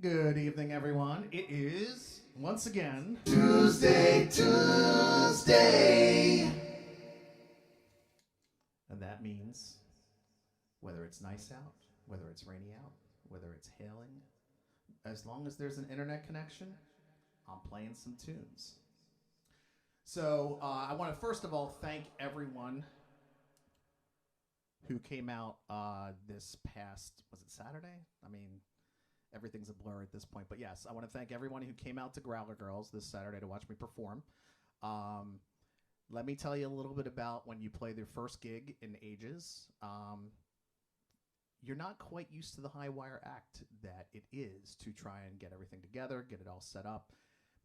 Good evening, everyone. It is, once again, Tuesday. And that means whether it's nice out, whether it's rainy out, whether it's hailing, as long as there's an internet connection, I'm playing some tunes. So I want to first of all thank everyone who came out this past, was it Saturday? I mean, everything's a blur at this point. But yes, I want to thank everyone who came out to Growler Girls this Saturday to watch me perform. Let me tell you a little bit about when you play their first gig in ages. You're not quite used to the high wire act that it is to try and get everything together, get it all set up,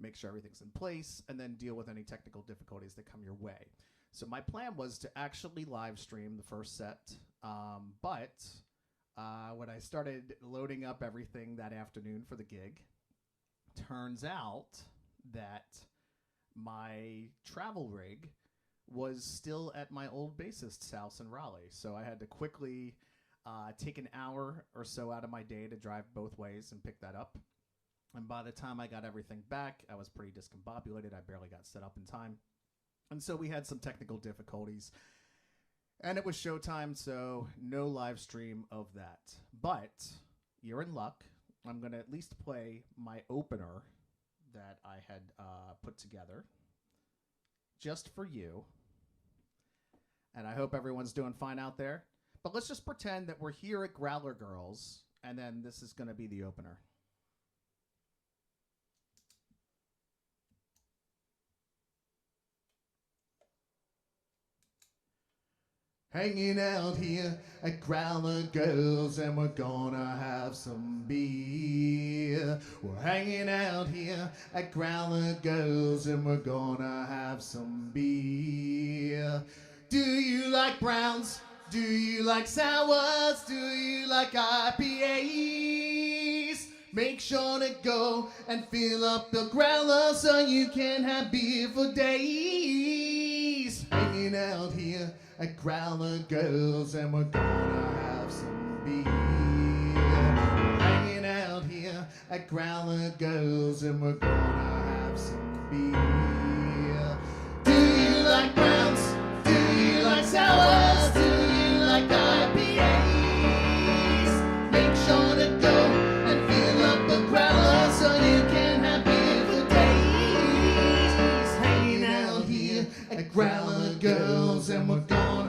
make sure everything's in place, and then deal with any technical difficulties that come your way. So my plan was to actually live stream the first set, but when I started loading up everything that afternoon for the gig, turns out that my travel rig was still at my old bassist's house in Raleigh. So I had to quickly take an hour or so out of my day to drive both ways and pick that up. And by the time I got everything back, I was pretty discombobulated. I barely got set up in time. And so we had some technical difficulties. And it was showtime, so no live stream of that. But you're in luck. I'm going to at least play my opener that I had put together just for you. And I hope everyone's doing fine out there. But let's just pretend that we're here at Growler Girls, and then this is going to be the opener. Hanging out here at Growler Girls, and we're gonna have some beer. We're hanging out here at Growler Girls, and we're gonna have some beer. Do you like browns? Do you like sours? Do you like IPAs? Make sure to go and fill up the growler so you can have beer for days. Hanging out here at Growler Girls, and we're gonna have some beer. We're hanging out here at Growler Girls, and we're gonna have some beer. Do you like browns? Do you like sours? Do you like IPAs? Make sure to go and fill up the growler so you can have beer for days. Hanging out here at Growler Girls, and we're gonna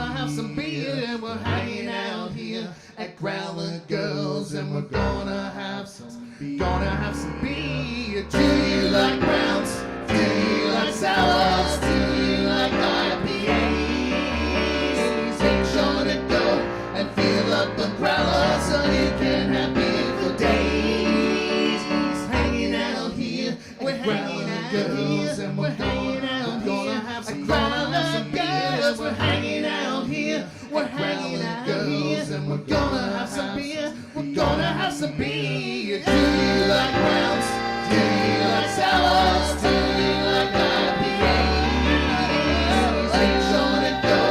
have some beer, and we're hanging out here at Growler Girls, and we're gonna have some beer. Do you like browns? Do you like sours? Do you like IPAs? Make sure to go and fill up the growler so you can have beer for days. Hanging out here at Growler Girls, and we're gonna have some beer. We're hanging out here, we're hanging out here, and we're gonna have some beer, we're gonna have some beer. Do you like browns? Do you like sours? Do you like IPAs? Make sure to go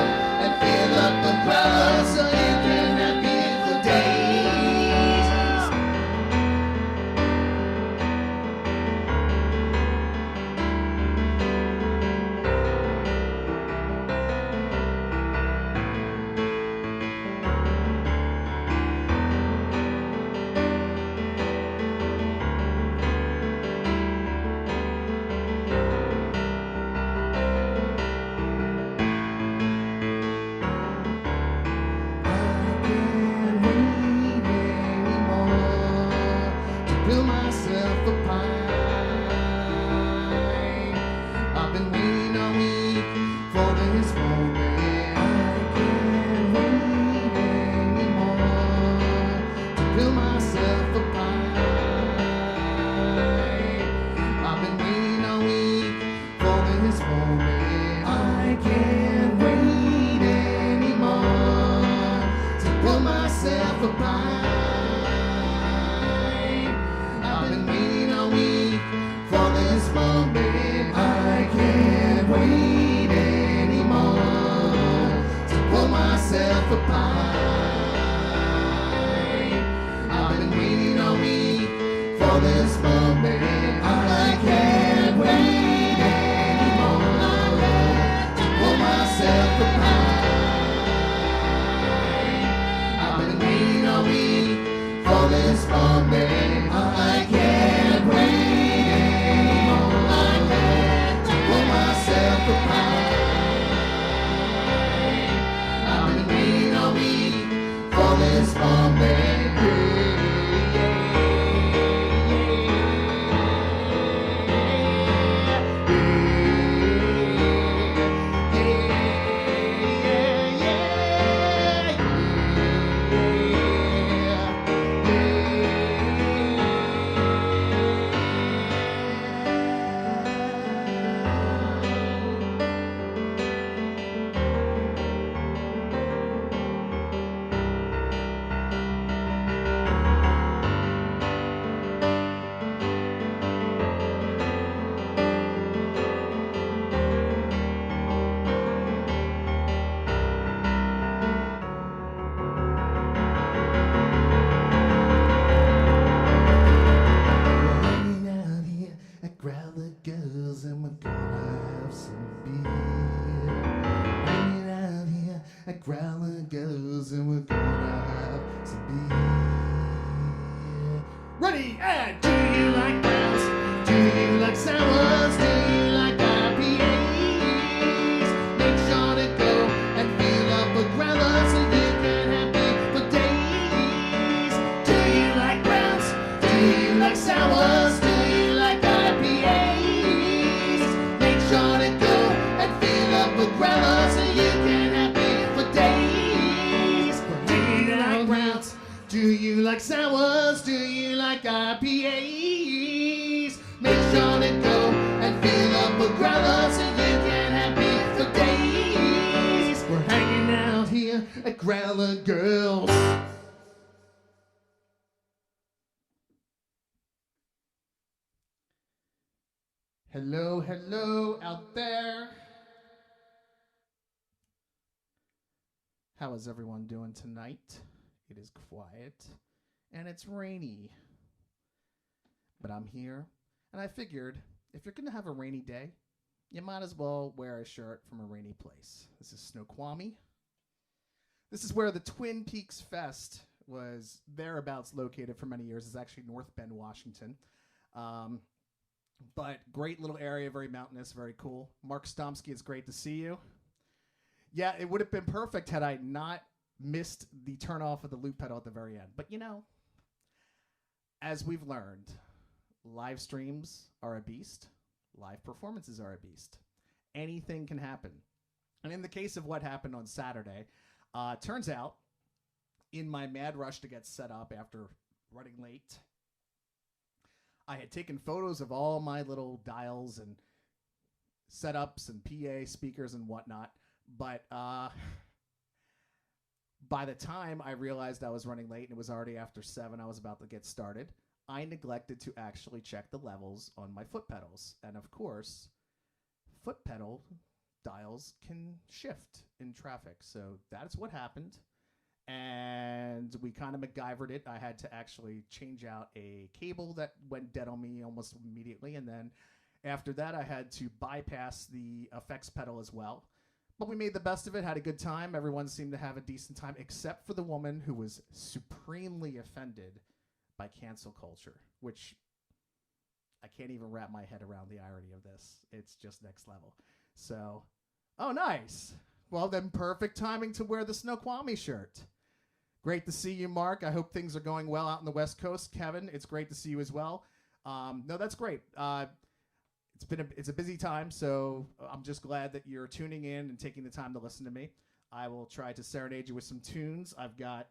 and fill up the growler so you can have beer for days. myself a pie. I've been waiting for this moment. I can't wait anymore to pull myself apart. I've been waiting all week for this moment. I can't wait anymore to pull myself apart. I've been waiting all week for this moment. Ready, and do you like bells? Do you like sours? Do you like IPAs? Make sure to go and fill up a growler so you can have me for days. Do you like bells? Do you like sours? Do you like IPAs? Make sure to go and fill up a growler so you can have me for days. Do you like browns? Do you like sours? Do you like IPAs? Make sure to go and fill up a growler so you can have me for days. We're hanging out here at Growler Girls. Hello, hello out there. How is everyone doing tonight? It is quiet and it's rainy. But I'm here, and I figured if you're going to have a rainy day, you might as well wear a shirt from a rainy place. This is Snoqualmie. This is where the Twin Peaks Fest was thereabouts located for many years. It's actually North Bend, Washington. But great little area, very mountainous, very cool. Mark Stomsky, it's great to see you. Yeah, it would have been perfect had I not missed the turn off of the loop pedal at the very end. But you know, as we've learned, live streams are a beast. Live performances are a beast. Anything can happen. And in the case of what happened on Saturday, turns out in my mad rush to get set up after running late, I had taken photos of all my little dials and setups and PA speakers and whatnot. But by the time I realized I was running late and it was already after 7, I was about to get started, I neglected to actually check the levels on my foot pedals. And of course, foot pedal dials can shift in traffic. So that's what happened. And we kind of MacGyvered it. I had to actually change out a cable that went dead on me almost immediately. And then after that, I had to bypass the effects pedal as well. But we made the best of it, had a good time. Everyone seemed to have a decent time, except for the woman who was supremely offended by cancel culture, which I can't even wrap my head around the irony of this. It's just next level. So, oh, nice. Well, then perfect timing to wear the Snoqualmie shirt. Great to see you, Mark. I hope things are going well out on the West Coast. Kevin, it's great to see you as well. No, that's great. It's a busy time, so I'm just glad that you're tuning in and taking the time to listen to me. I will try to serenade you with some tunes. I've got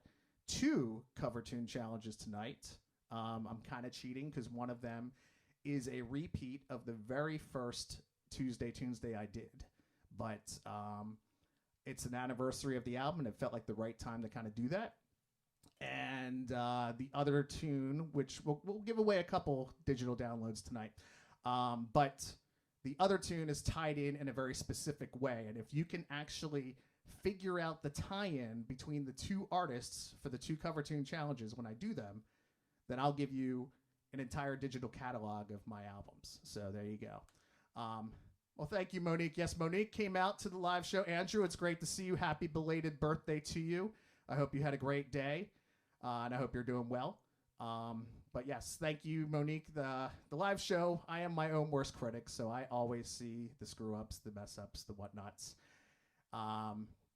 2 Covertoon Challenges tonight. I'm kind of cheating because one of them is a repeat of the very first TUNESday I did. But it's an anniversary of the album, and it felt like the right time to kind of do that. And the other tune, which we'll give away a couple digital downloads tonight. But the other tune is tied in a very specific way. And if you can actually figure out the tie-in between the 2 artists for the 2 Covertoon Challenges when I do them, then I'll give you an entire digital catalog of my albums. So there you go. Well, thank you, Monique. Yes, Monique came out to the live show. Andrew, it's great to see you. Happy belated birthday to you. I hope you had a great day, and I hope you're doing well. But yes, thank you, Monique. The live show, I am my own worst critic, so I always see the screw-ups, the mess-ups, the whatnots.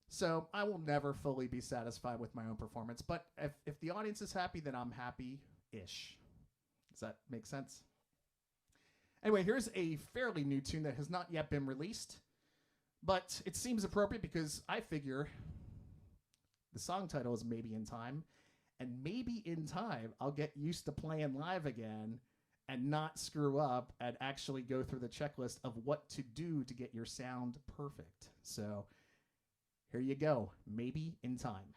So I will never fully be satisfied with my own performance. But if the audience is happy, then I'm happy-ish. Does that make sense? Anyway, here's a fairly new tune that has not yet been released, but it seems appropriate because I figure the song title is Maybe in Time, and maybe in time I'll get used to playing live again and not screw up and actually go through the checklist of what to do to get your sound perfect. So here you go, Maybe in Time.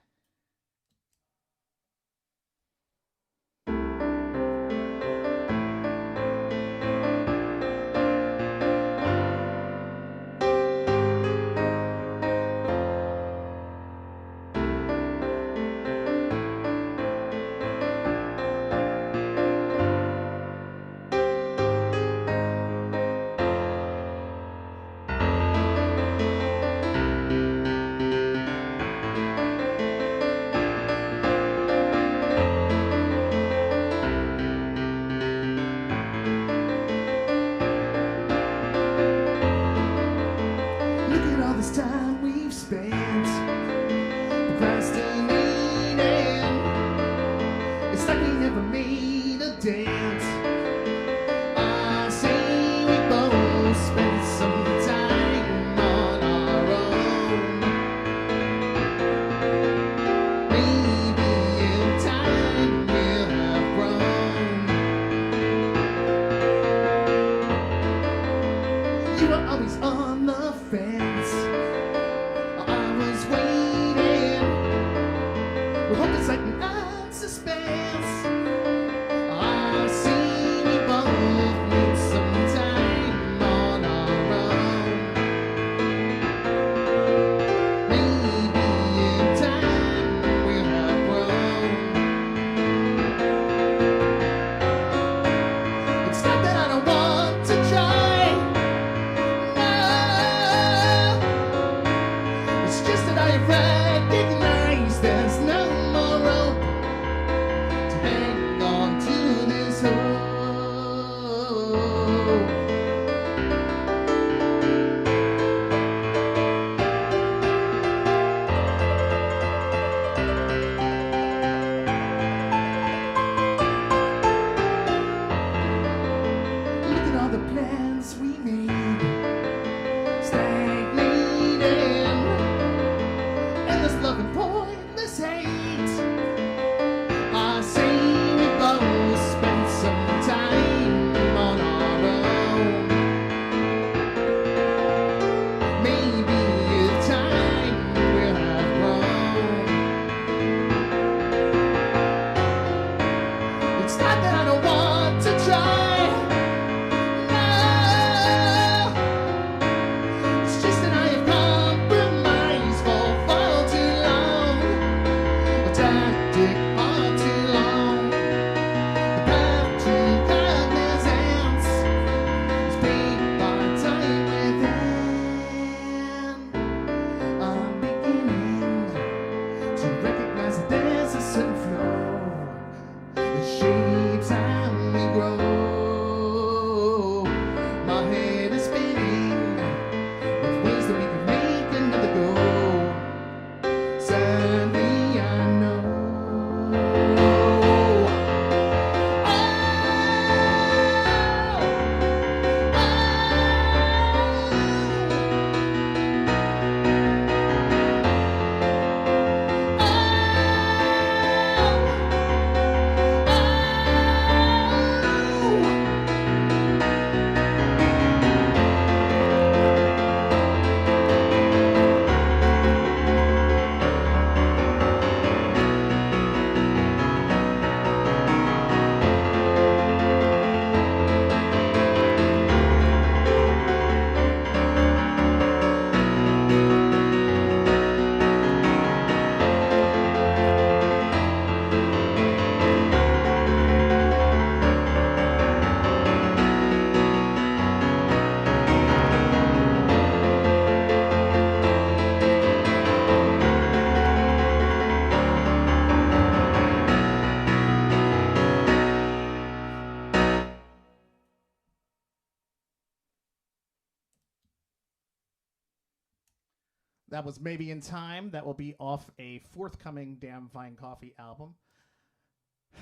That was Maybe in Time. That will be off a forthcoming Damn Fine Coffee album.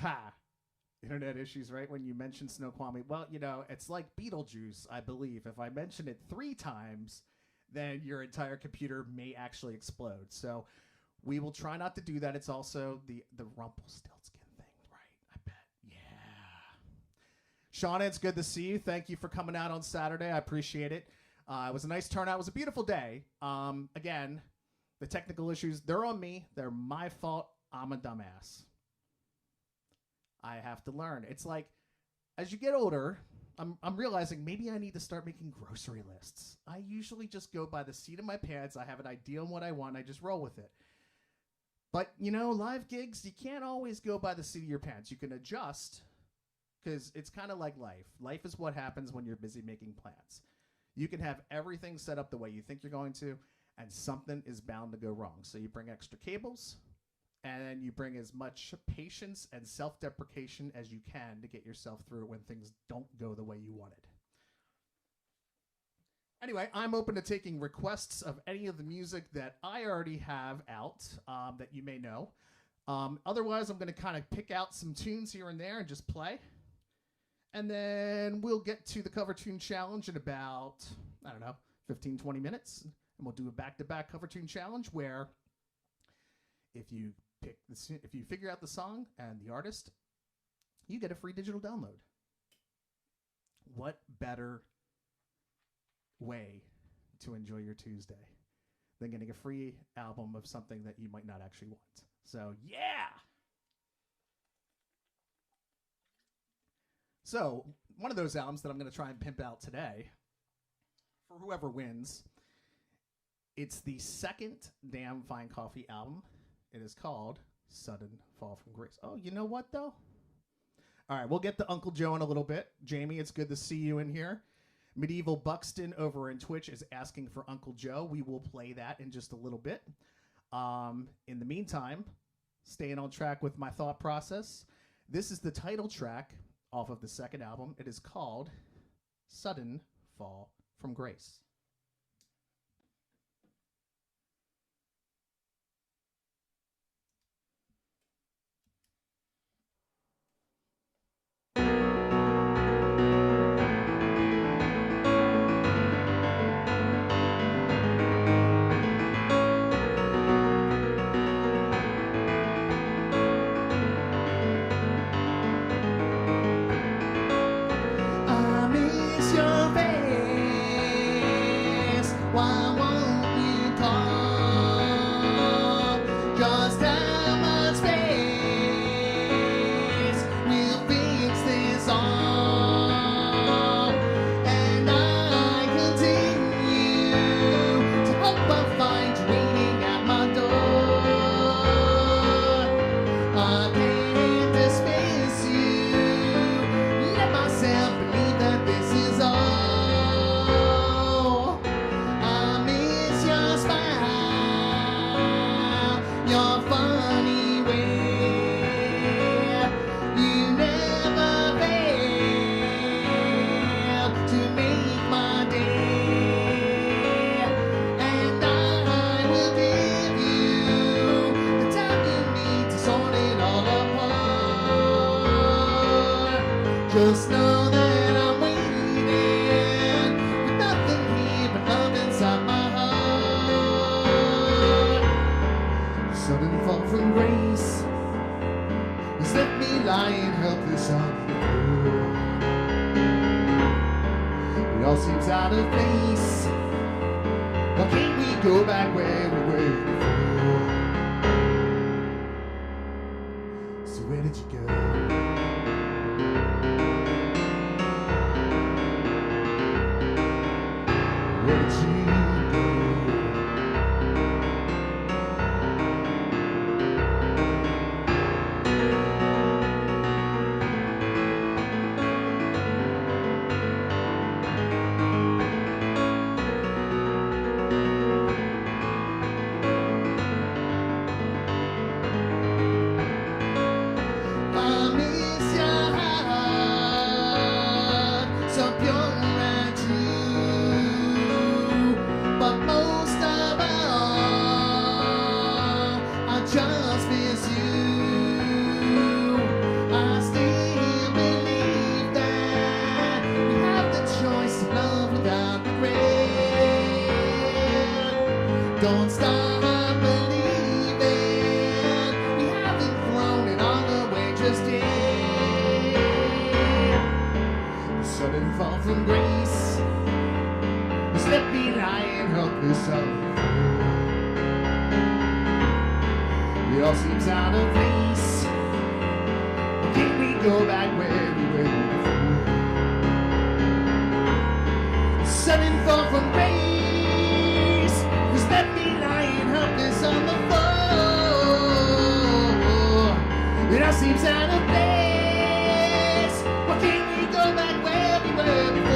Ha! Internet issues, right? When you mention Snoqualmie. Well, you know, it's like Beetlejuice, I believe. If I mention it 3 times, then your entire computer may actually explode. So we will try not to do that. It's also the Rumpelstiltskin thing, right? I bet. Yeah. Shauna, it's good to see you. Thank you for coming out on Saturday. I appreciate it. It was a nice turnout. It was a beautiful day. Again, the technical issues, they're on me. They're my fault. I'm a dumbass. I have to learn. It's like, as you get older, I'm realizing maybe I need to start making grocery lists. I usually just go by the seat of my pants. I have an idea on what I want. I just roll with it. But, you know, live gigs, you can't always go by the seat of your pants. You can adjust, because it's kind of like life. Life is what happens when you're busy making plans. You can have everything set up the way you think you're going to, and something is bound to go wrong. So you bring extra cables, and you bring as much patience and self-deprecation as you can to get yourself through when things don't go the way you wanted. Anyway, I'm open to taking requests of any of the music that I already have out that you may know. Otherwise, I'm going to kind of pick out some tunes here and there and just play. And then we'll get to the Covertoon Challenge in about, 15, 20 minutes. And we'll do a back-to-back Covertoon Challenge where if you figure out the song and the artist, you get a free digital download. What better way to enjoy your Tuesday than getting a free album of something that you might not actually want? So, yeah! So, one of those albums that I'm going to try and pimp out today, for whoever wins, it's the second Damn Fine Coffee album. It is called Sudden Fall from Grace. Oh, you know what, though? All right, we'll get to Uncle Joe in a little bit. Jamie, it's good to see you in here. Medieval Buxton over in Twitch is asking for Uncle Joe. We will play that in just a little bit. In the meantime, staying on track with my thought process, this is the title track off of the second album. It is called Sudden Fall from Grace. Just know that I'm waiting with nothing here but love inside my heart. Sudden fall from grace has left me lying helpless on the floor. It all seems out of place. Why can't we go back where we were before? So where did you go? Where did you go? I miss your heart, so pure and true. It all seems out of place. Can we go back where we were before? Sudden fall from grace has left me lying helpless on the floor. It all seems out of place. Why can't we go back where we were before?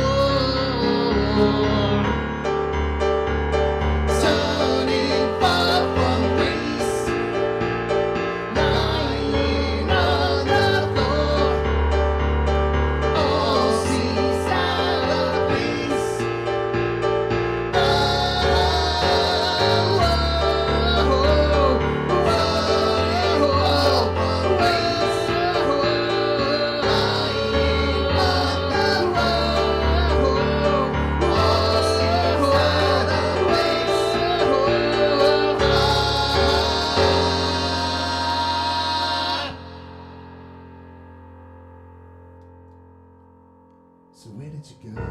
So where did you go?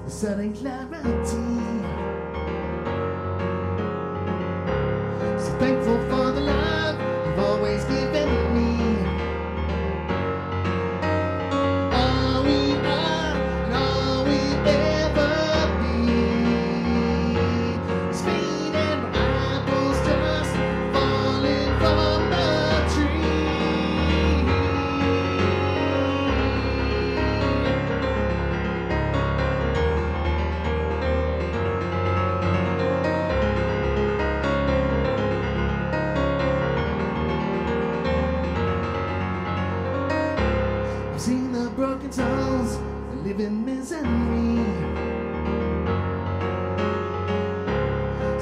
Sudden clarity. So thankful for the love you've always given me. All we are and all we ever be is fading apples just falling from the tree. Seen the broken souls that live in misery.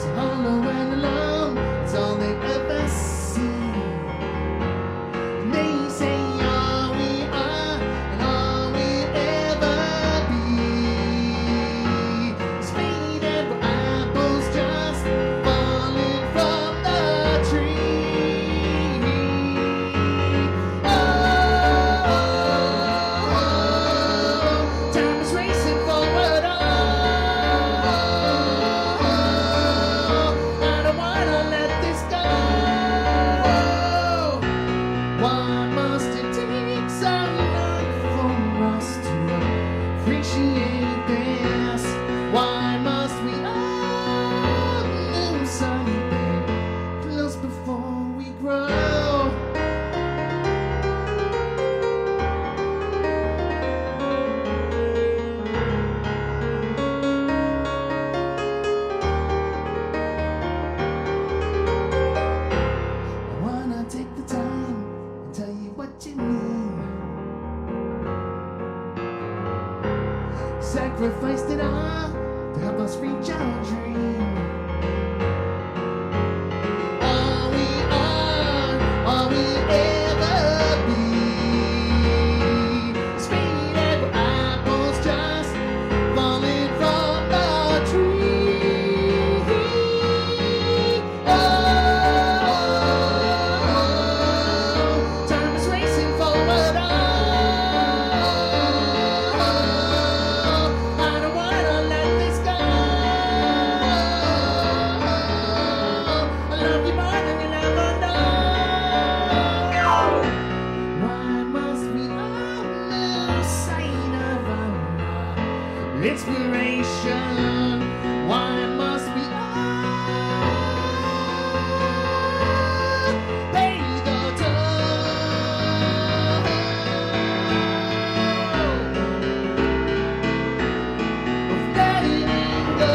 So hollow and alone, it's all they've ever seen. And they say all we are and all we ever be is faded apples just falling from the tree. Time is racing forward, I don't wanna let this go. Why must it take so long for us to appreciate this? Why must we all lose something close before we grow? I wanna take the time and tell you what you mean. Sacrificed it all to help us reach our dream. All we are, all we ever be is faded apples just falling from the tree. Time is racing forward, I don't wanna destination. Why must we all pay the toll of letting go?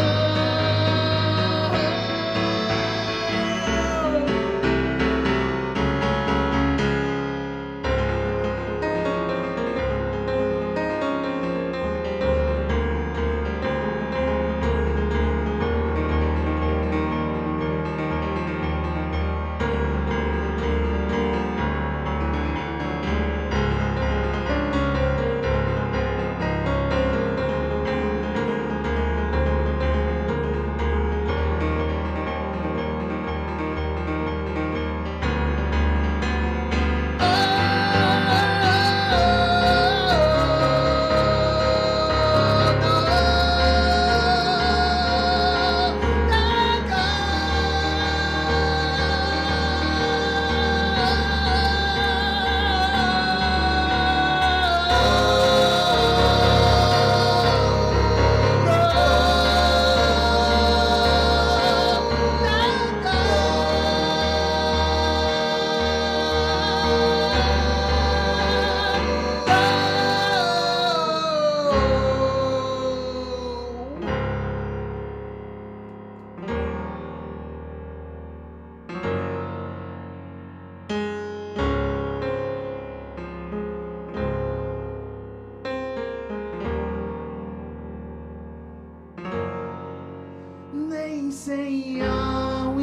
They say all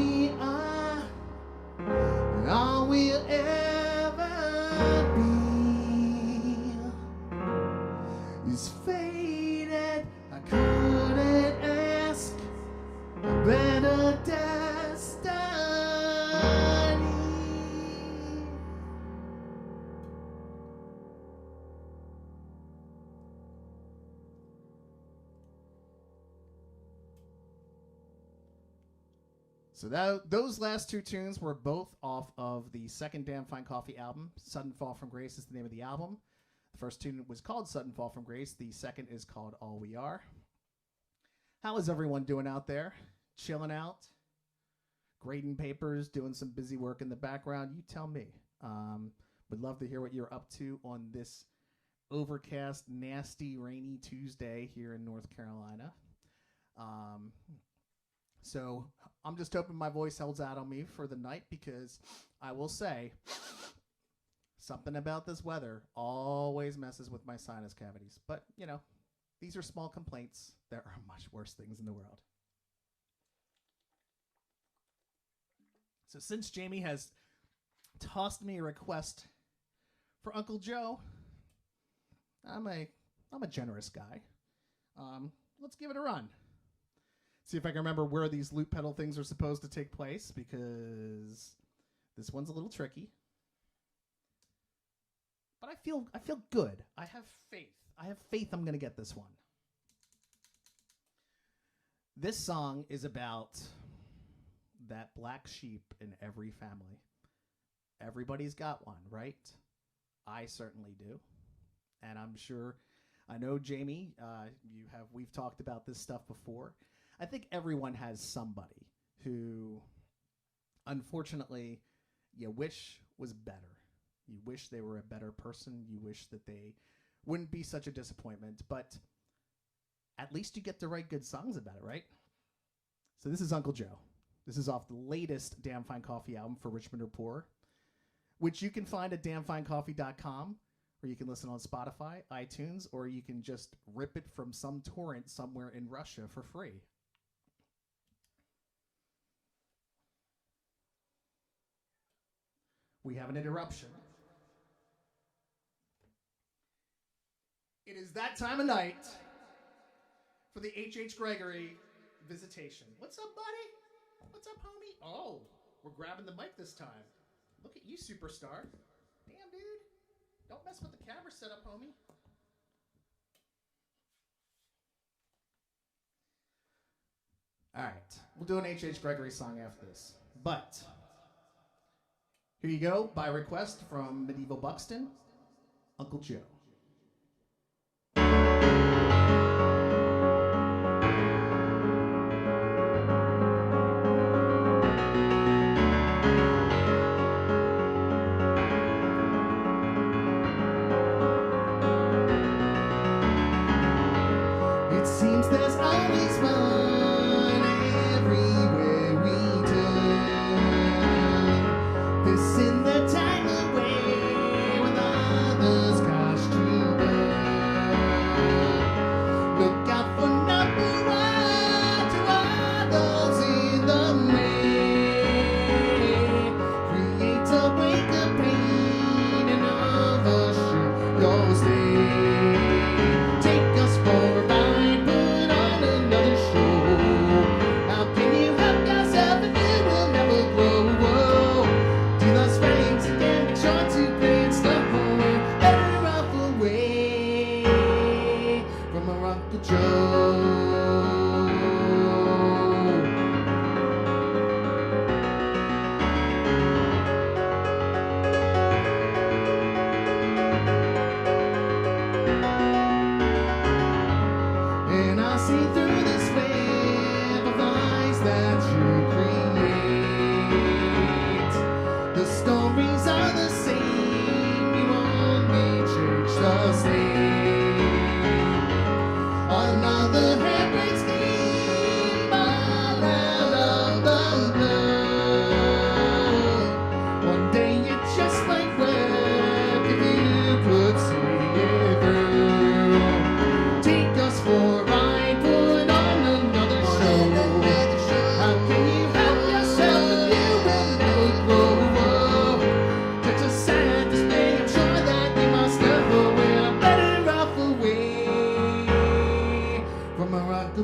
we'll ever be is faded. I couldn't ask a better destiny. So those last two tunes were both off of the second Damn Fine Coffee album. Sudden Fall from Grace is the name of the album. The first tune was called Sudden Fall from Grace. The second is called All We Are. How is everyone doing out there? Chilling out? Grading papers? Doing some busy work in the background? You tell me. Would love to hear what you're up to on this overcast, nasty, rainy Tuesday here in North Carolina. So I'm just hoping my voice holds out on me for the night, because I will say something about this weather always messes with my sinus cavities. But, you know, these are small complaints. There are much worse things in the world. So since Jamie has tossed me a request for Uncle Joe, I'm a generous guy. Let's give it a run. See if I can remember where these loop pedal things are supposed to take place, because this one's a little tricky. But I feel good. I have faith. I have faith I'm going to get this one. This song is about that black sheep in every family. Everybody's got one, right? I certainly do. And I'm sure, I know Jamie, we've talked about this stuff before. I think everyone has somebody who, unfortunately, you wish was better. You wish they were a better person. You wish that they wouldn't be such a disappointment. But at least you get to write good songs about it, right? So this is Uncle Joe. This is off the latest Damn Fine Coffee album for Richmond or Poor, which you can find at damnfinecoffee.com, or you can listen on Spotify, iTunes, or you can just rip it from some torrent somewhere in Russia for free. We have an interruption. It is that time of night for the H.H. Gregory visitation. What's up, buddy? What's up, homie? Oh, we're grabbing the mic this time. Look at you, superstar. Damn, dude. Don't mess with the camera setup, homie. All right. We'll do an H.H. Gregory song after this. But here you go, by request from Medieval Buxton, Uncle Joe.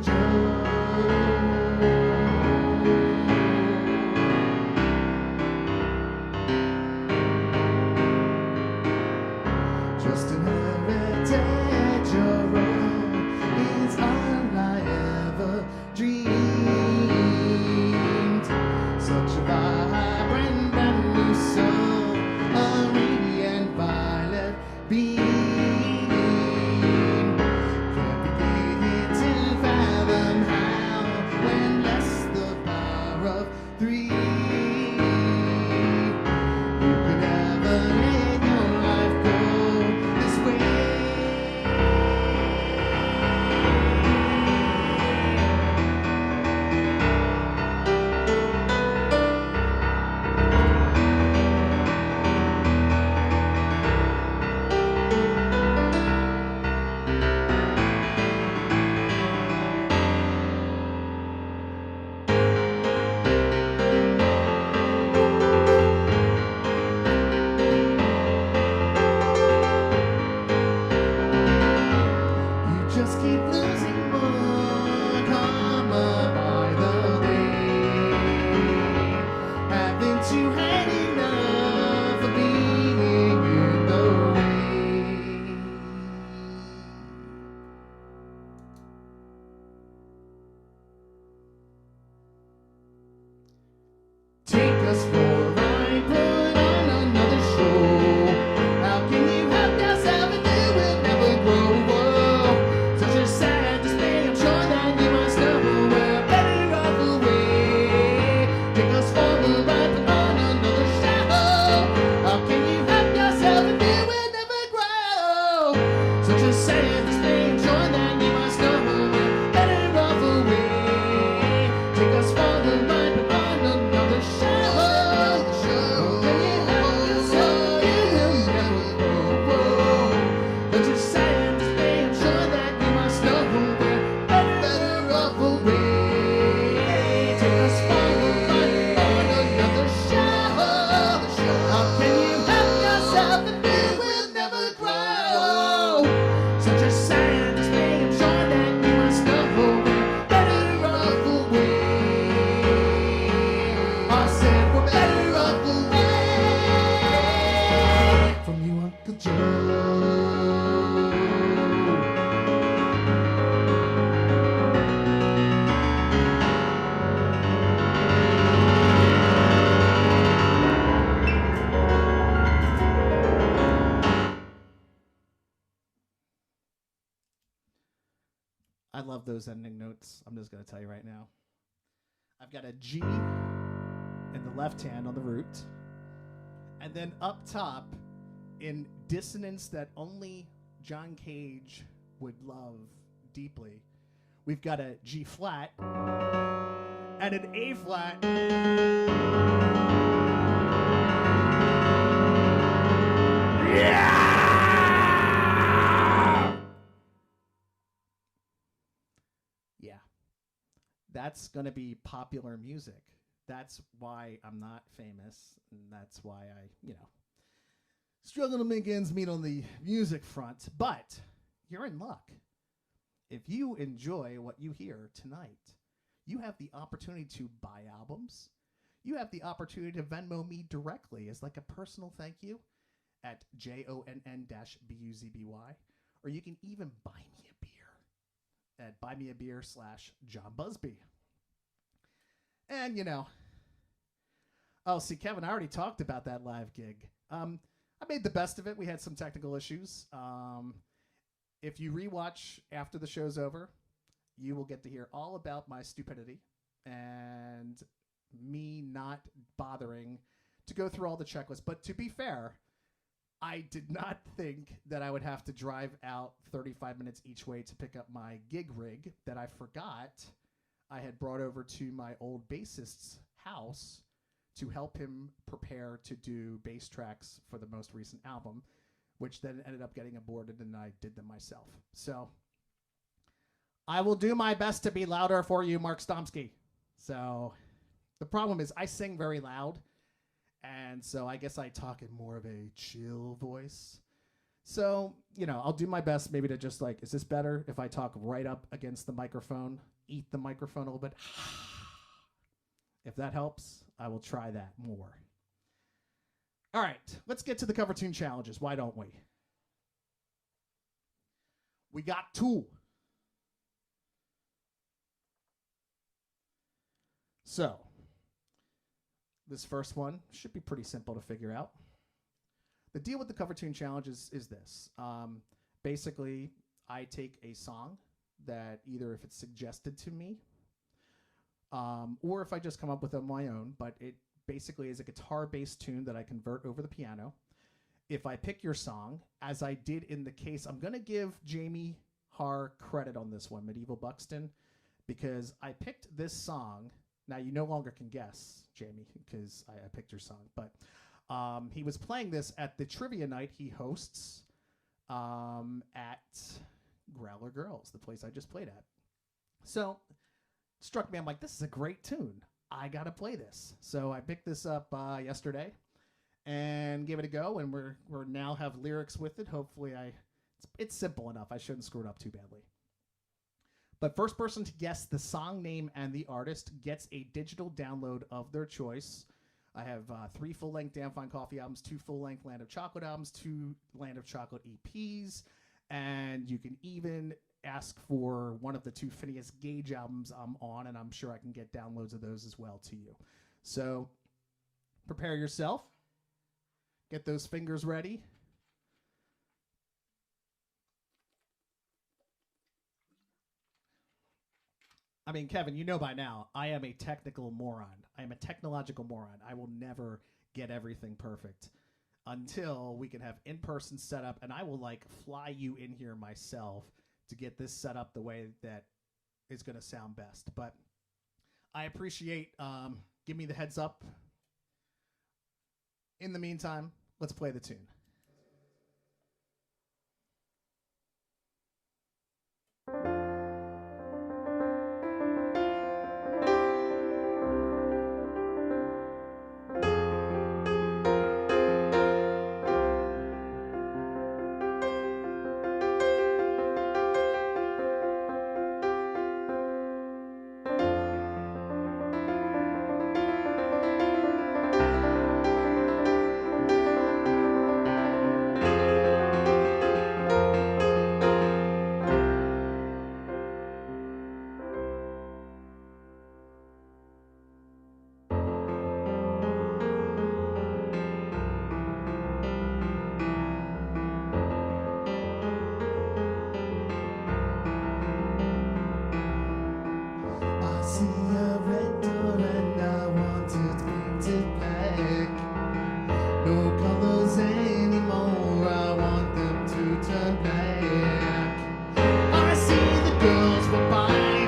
Uncle Joe. Just an heritage of is all I ever dreamed. Such a vibrant brand new soul, a radiant violet beam. Can't begin to fathom how, when less the power of three, you could ever let your life go this way. You just keep losing more karma by the day, having to hang enough for being in the way. Take us for a ride, put on another show. How can you help yourself if you will never grow? Whoa, such a sad display. I'm sure that you must know we're better off away. Take us for a ride, put on another show. How can you help yourself if you will never grow? Such a sad display. I'm sure that you must know we're better off away. Take us for a ride, put on another show. Can you help yourself? You will never grow. But you're sad to say, I'm sure that you must know we're better off away. Take us for a ride on another show. How can you help yourself if you will never grow? Such a sad to say, I'm sure that you must know we're better off away. I said we're better off away from you, Uncle Joe. I love those ending notes. I'm just going to tell you right now. I've got a G in the left hand on the root, and then up top, in dissonance that only John Cage would love deeply, we've got a G flat and an A flat. Yeah! Yeah. That's going to be popular music. That's why I'm not famous, and that's why I, struggle to make ends meet on the music front. But you're in luck. If you enjoy what you hear tonight, you have the opportunity to buy albums. You have the opportunity to Venmo me directly as like a personal thank you at JONN-BUZBY. Or you can even buy me a beer at buymeabeer.com/Jonn Buzby. And, oh, see, Kevin, I already talked about that live gig. I made the best of it. We had some technical issues. If you rewatch after the show's over, you will get to hear all about my stupidity and me not bothering to go through all the checklists. But to be fair, I did not think that I would have to drive out 35 minutes each way to pick up my gig rig that I forgot I had brought over to my old bassist's house to help him prepare to do bass tracks for the most recent album, which then ended up getting aborted and I did them myself. So I will do my best to be louder for you, Mark Stomsky. So the problem is I sing very loud, and so I guess I talk in more of a chill voice. So, I'll do my best maybe to just like, is this better if I talk right up against the microphone, eat the microphone a little bit? If that helps, I will try that more. All right, let's get to the Covertoon Challenges. Why don't we? We got 2. So, this first one should be pretty simple to figure out. The deal with the Covertoon Challenges is this. Basically, I take a song that either if it's suggested to me or if I just come up with it on my own, but it basically is a guitar-based tune that I convert over the piano. If I pick your song, as I did in the case, I'm going to give Jamie Haar credit on this one, Medieval Buxton, because I picked this song. Now, you no longer can guess, Jamie, because I picked your song, but he was playing this at the trivia night he hosts at Growler Girls, the place I just played at. So it struck me, I'm like, this is a great tune. I got to play this. So I picked this up yesterday and gave it a go, and we're now have lyrics with it. Hopefully it's simple enough. I shouldn't screw it up too badly. But first person to guess the song name and the artist gets a digital download of their choice. I have 3 full-length Damn Fine Coffee albums, 2 full-length Land of Chocolate albums, 2 Land of Chocolate EPs, and you can even ask for one of the 2 Phineas Gage albums I'm on, and I'm sure I can get downloads of those as well to you. So prepare yourself. Get those fingers ready. I mean, Kevin, you know by now, I am a technical moron. I am a technological moron. I will never get everything perfect until we can have in-person setup, and I will like fly you in here myself to get this set up the way that is going to sound best. But I appreciate give me the heads up. In the meantime, let's play the tune.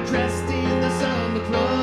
Dressed in the summer clothes.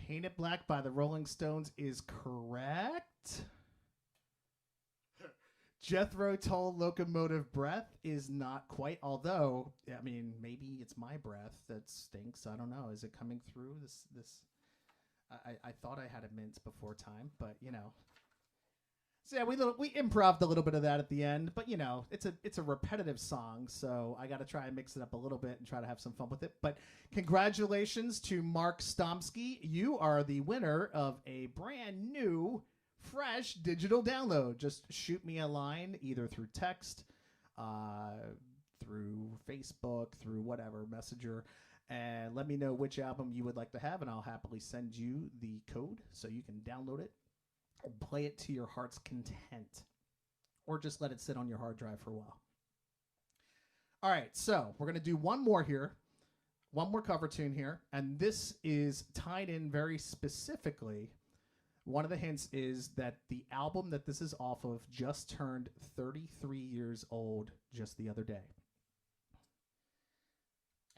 Paint It Black by the Rolling Stones is correct. Jethro Tull Locomotive Breath is not quite, although, I mean, maybe it's my breath that stinks. I don't know. Is it coming through this? I thought I had a mint before time, but, you know. So, yeah, we improv'd a little bit of that at the end, but, you know, it's a repetitive song, so I got to try and mix it up a little bit and try to have some fun with it. But congratulations to Mark Stomsky. You are the winner of a brand new fresh digital download. Just shoot me a line either through text, through Facebook, through whatever messenger, and let me know which album you would like to have, and I'll happily send you the code so you can download it and play it to your heart's content, or just let it sit on your hard drive for a while. All right, so we're going to do one more here, one more cover tune here, and this is tied in very specifically. One of the hints is that the album that this is off of just turned 33 years old just the other day.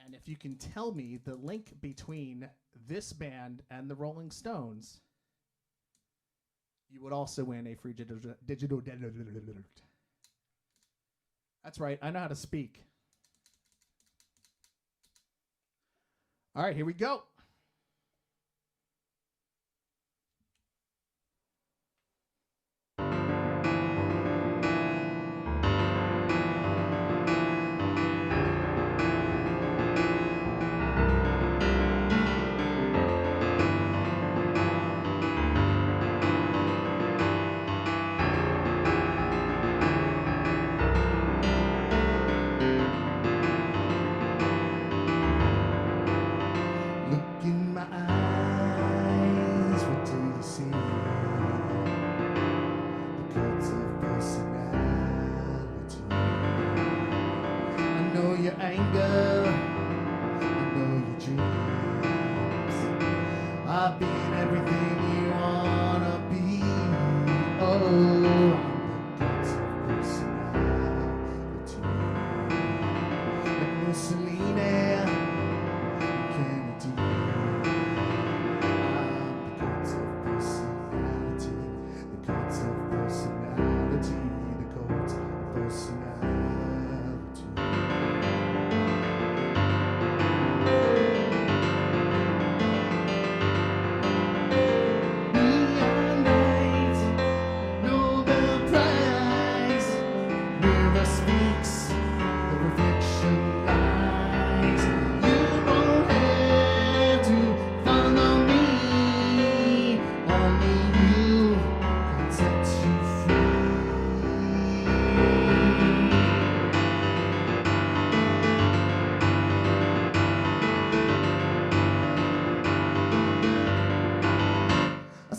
And if you can tell me the link between this band and the Rolling Stones, you would also win a free digital. That's right, I know how to speak. All right, here we go.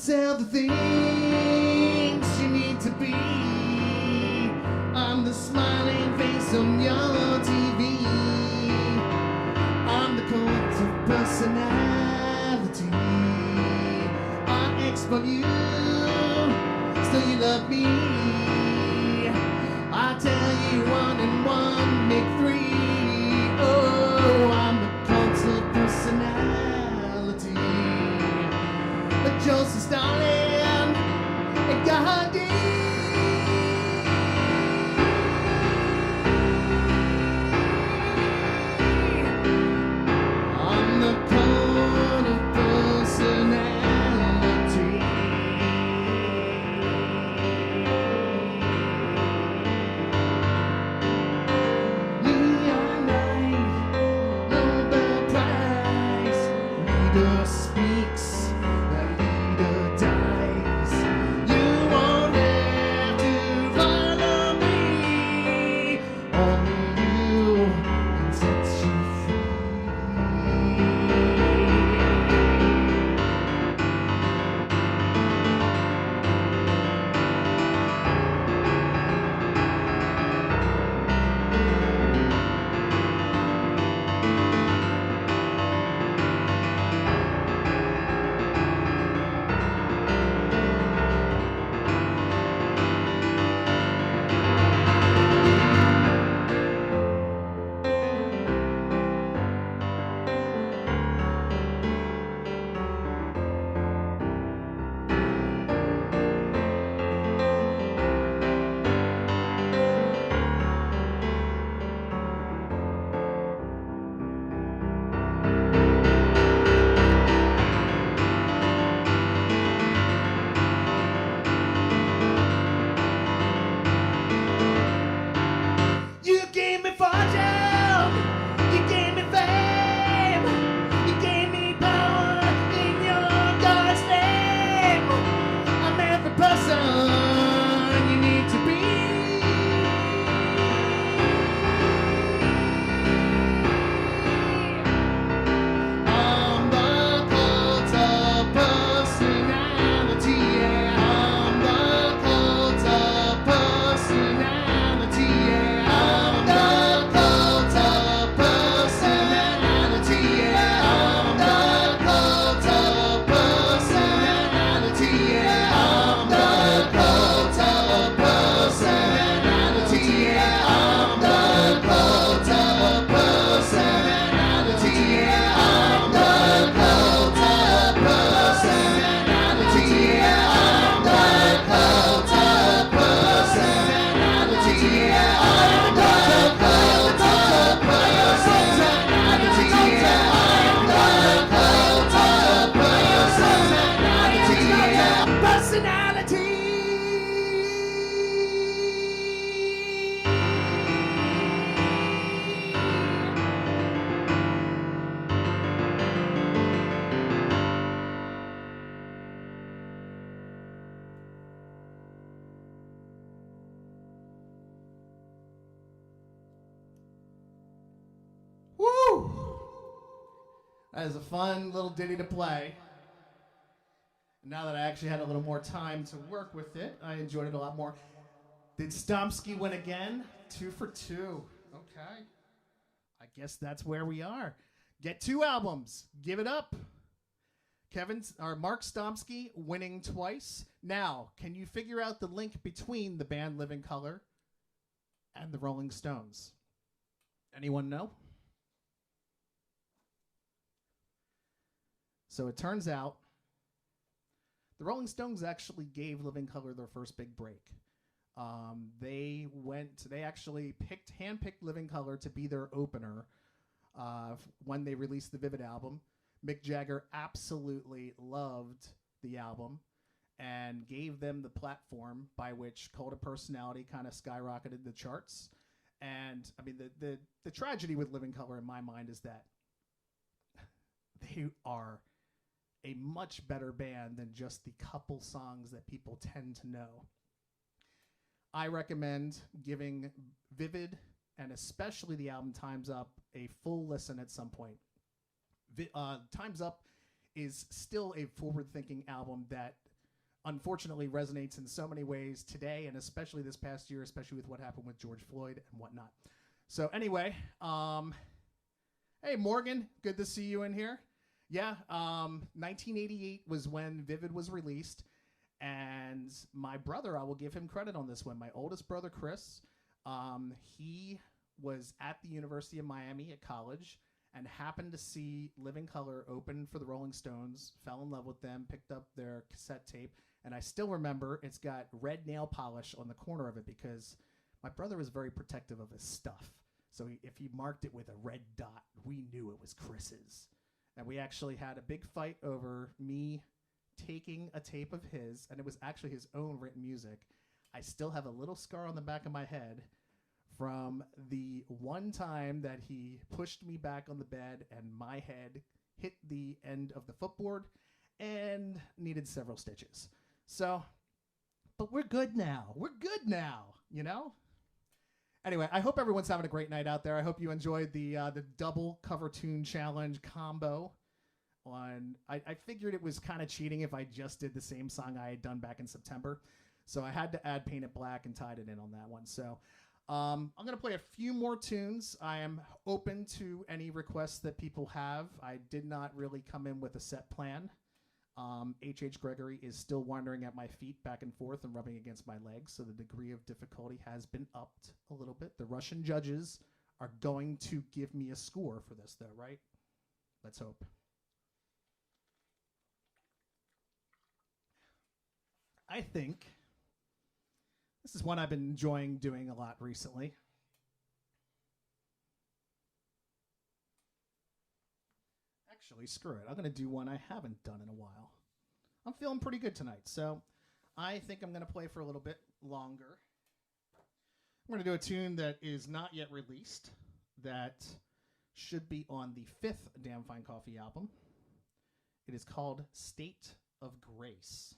Tell the things you need to be. I'm the smiling face on your TV. I'm the cult of personality. I exploit you, still you love me. I tell you 1 and 1 make 3. Oh, I'm the cult of personality. But Joseph Stalin and Gandhi. I'm the cult of personality. Neon night, Nobel Prize, leader speaks. Leader dies. You won't That is a fun little ditty to play. Now that I actually had a little more time to work with it, I enjoyed it a lot more. Did Stompsky win again? 2 for 2. Okay. I guess that's where we are. Get 2 albums. Give it up. Mark Stompsky winning twice. Now, can you figure out the link between the band Living Colour and the Rolling Stones? Anyone know? So it turns out the Rolling Stones actually gave Living Colour their first big break. They actually handpicked Living Colour to be their opener when they released the Vivid album. Mick Jagger absolutely loved the album and gave them the platform by which Cult of Personality kind of skyrocketed the charts. And I mean, the tragedy with Living Colour in my mind is that they are a much better band than just the couple songs that people tend to know. I recommend giving Vivid and especially the album Time's Up a full listen at some point. Time's Up is still a forward-thinking album that unfortunately resonates in so many ways today, and especially this past year, especially with what happened with George Floyd and whatnot. So anyway, hey, Morgan, good to see you in here. Yeah, 1988 was when Vivid was released, and my brother, I will give him credit on this one, my oldest brother, Chris, he was at the University of Miami at college, and happened to see Living Colour open for the Rolling Stones, fell in love with them, picked up their cassette tape, and I still remember it's got red nail polish on the corner of it because my brother was very protective of his stuff. So if he marked it with a red dot, we knew it was Chris's. And we actually had a big fight over me taking a tape of his, and it was actually his own written music. I still have a little scar on the back of my head from the one time that he pushed me back on the bed and my head hit the end of the footboard and needed several stitches. So, but we're good now. We're good now, you know? Anyway, I hope everyone's having a great night out there. I hope you enjoyed the double Covertoon Challenge combo. I figured it was kind of cheating if I just did the same song I had done back in September. So I had to add Paint It Black and tied it in on that one. So I'm going to play a few more tunes. I am open to any requests that people have. I did not really come in with a set plan. H.H. Gregory is still wandering at my feet back and forth and rubbing against my legs, so the degree of difficulty has been upped a little bit. The Russian judges are going to give me a score for this, though, right? Let's hope. I think this is one I've been enjoying doing a lot recently. Actually, screw it. I'm going to do one I haven't done in a while. I'm feeling pretty good tonight, so I think I'm going to play for a little bit longer. I'm going to do a tune that is not yet released, that should be on the 5th Damn Fine Coffee album. It is called State of Grace.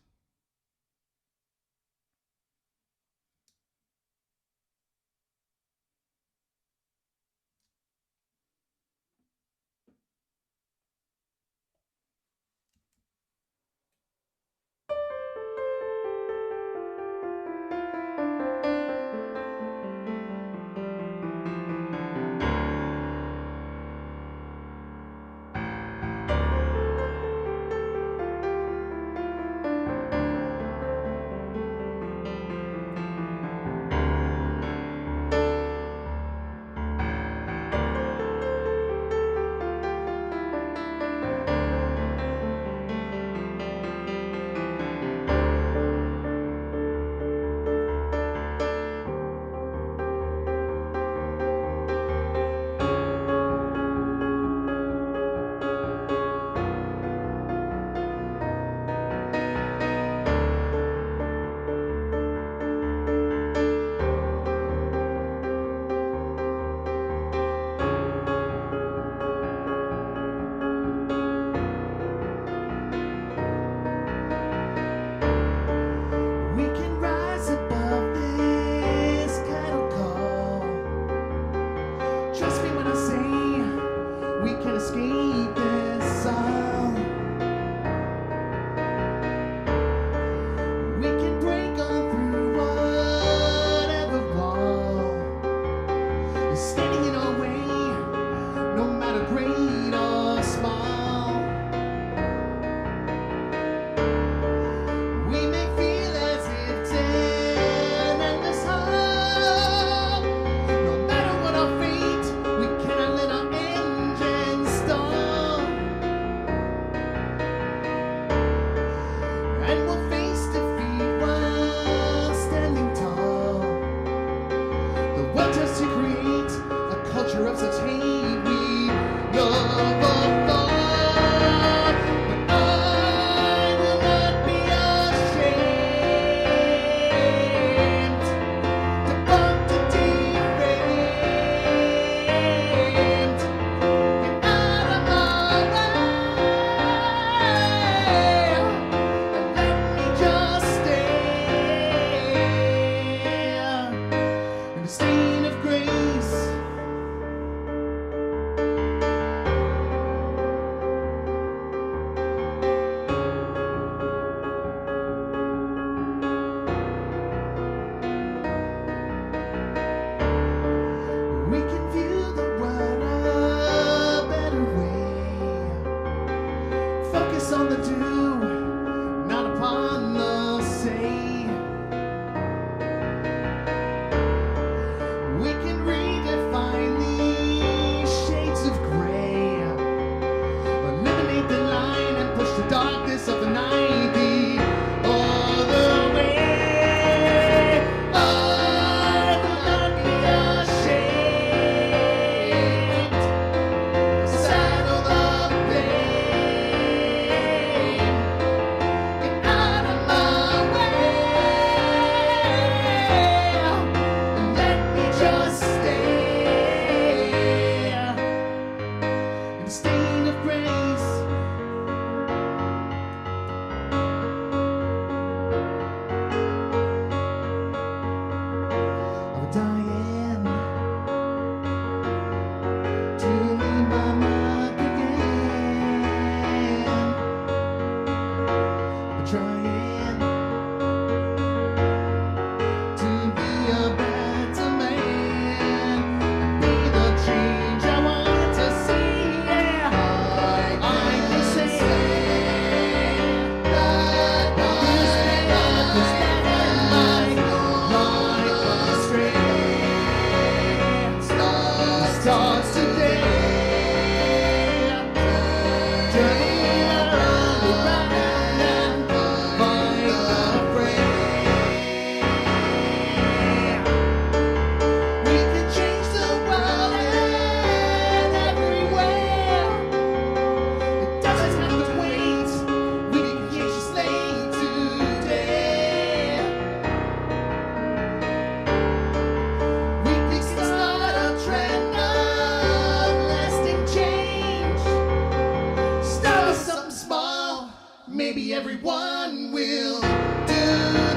maybe everyone will do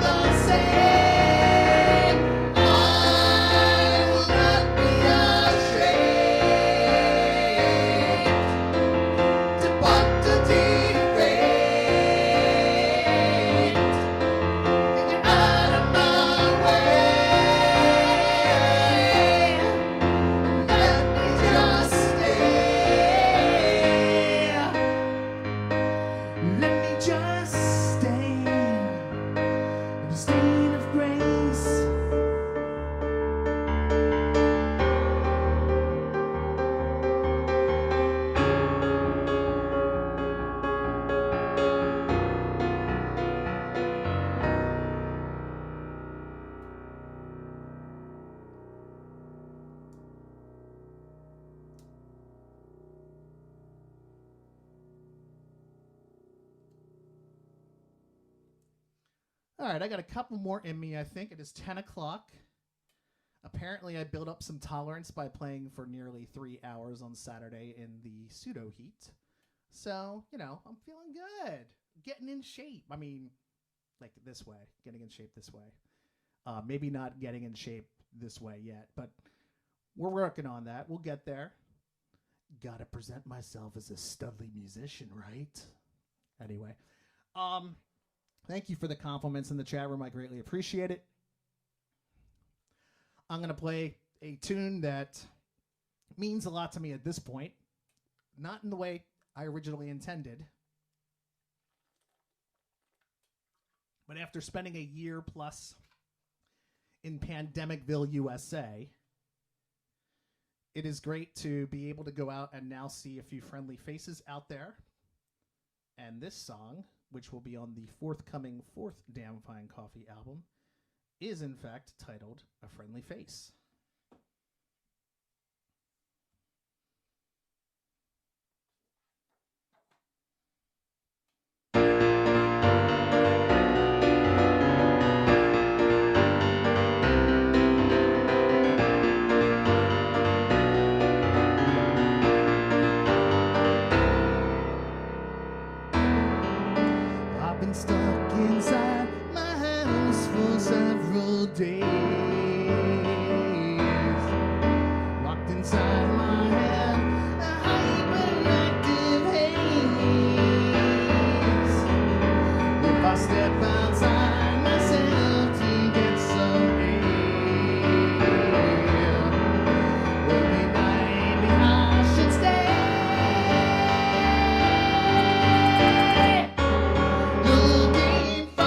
the same. I will not be ashamed to participate. Get out of my way. Let me just stay. Let me just stay in a state of grace. All right, I got a couple more in me, I think. It is 10 o'clock. Apparently, I built up some tolerance by playing for nearly 3 hours on Saturday in the pseudo heat. So, you know, I'm feeling good. Getting in shape. I mean, like this way. Getting in shape this way. Maybe not getting in shape this way yet, but we're working on that. We'll get there. Gotta present myself as a studly musician, right? Anyway. Thank you for the compliments in the chat room. I greatly appreciate it. I'm going to play a tune that means a lot to me at this point. Not in the way I originally intended. But after spending a year plus in Pandemicville, USA, it is great to be able to go out and now see a few friendly faces out there. And this song, which will be on the forthcoming 4th Damn Fine Coffee album, is in fact titled A Friendly Face. I've been stuck inside my house for several days, locked inside my head, a hyperactive haze. If I step outside myself to get some air, well, maybe I should stay. Looking for a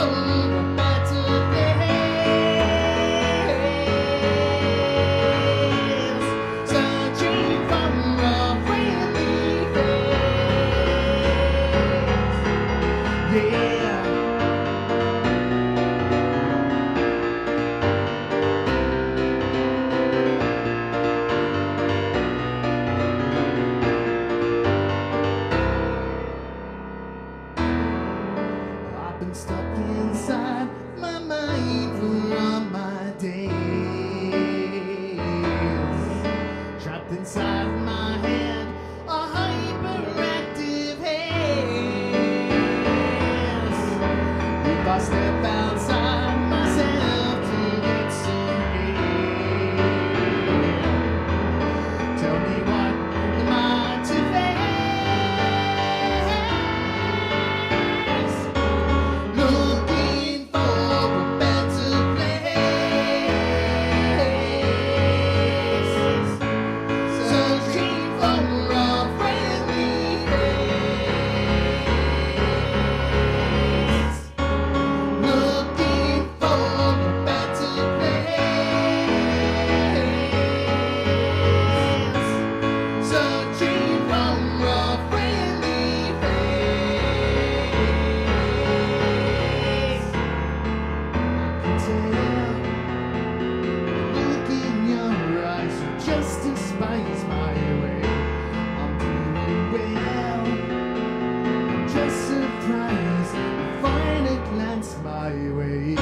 better place, searching for a friendly face. Yeah. I've been stuck inside my mind for all my days, trapped inside my head, a hyperactive haze. If I step outside myself to get some air, tell me what am I to face? Looking for a better place, searching for a friendly face. Looking for a better place, searching for a friendly face. I can tell, look in your eyes, you just despise my way. I'm doing well, I'm just surprised you find a glance my way.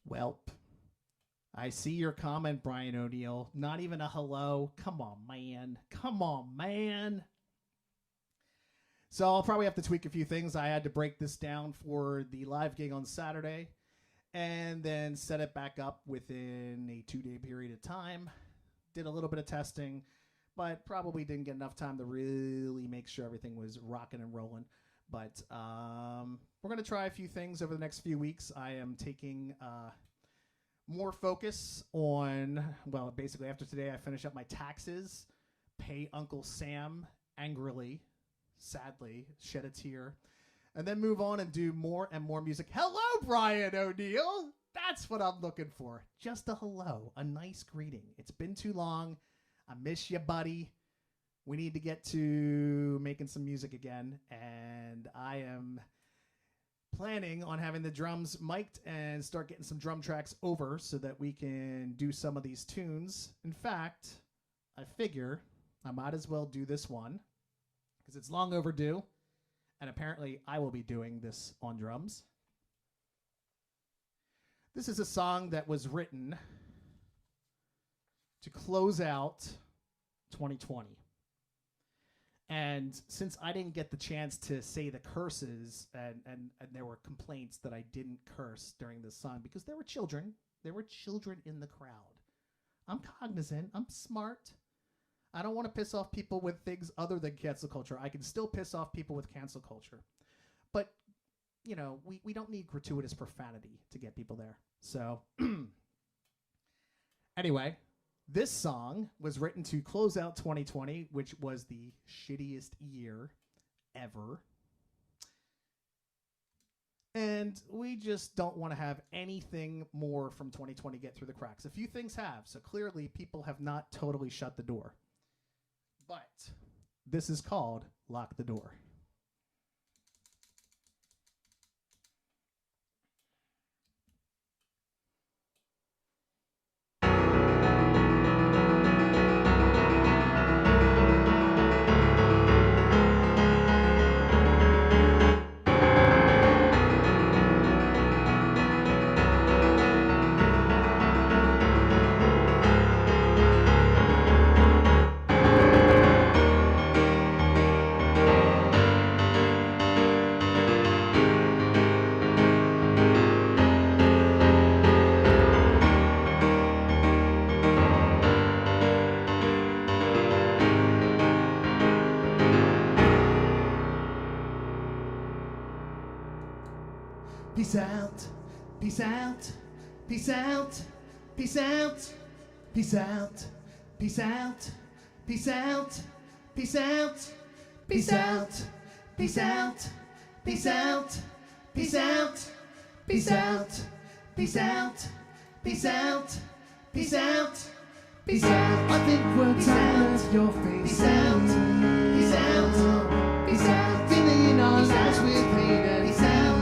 Welp. I see your comment, Brian O'Neill. Not even a hello. Come on, man. Come on, man. So I'll probably have to tweak a few things. I had to break this down for the live gig on Saturday and then set it back up within a 2-day period of time. Did a little bit of testing, but probably didn't get enough time to really make sure everything was rocking and rolling. But we're going to try a few things over the next few weeks. I am taking more focus on, well, basically after today, I finish up my taxes, pay Uncle Sam angrily, sadly, shed a tear, and then move on and do more and more music. Hello, Brian O'Neill. That's what I'm looking for. Just a hello, a nice greeting. It's been too long. I miss you, buddy. We need to get to making some music again, and I am planning on having the drums mic'd and start getting some drum tracks over so that we can do some of these tunes. In fact, I figure I might as well do this one because it's long overdue, and apparently I will be doing this on drums. This is a song that was written to close out 2020. And since I didn't get the chance to say the curses, and there were complaints that I didn't curse during this song because there were children in the crowd. I'm cognizant. I'm smart. I don't want to piss off people with things other than cancel culture. I can still piss off people with cancel culture. But, you know, we don't need gratuitous profanity to get people there. So, anyway, this song was written to close out 2020, which was the shittiest year ever. And we just don't want to have anything more from 2020 get through the cracks. A few things have, so clearly people have not totally shut the door. But this is called Lock the Door. Peace out, peace out, peace out, peace out, peace out, peace out, peace out, peace out, peace out, peace out, peace out, peace out, peace out, peace out, peace out, peace out, peace out. I think we're tired of your face. Peace out, peace out, peace out. Filling our lives with hate and peace out.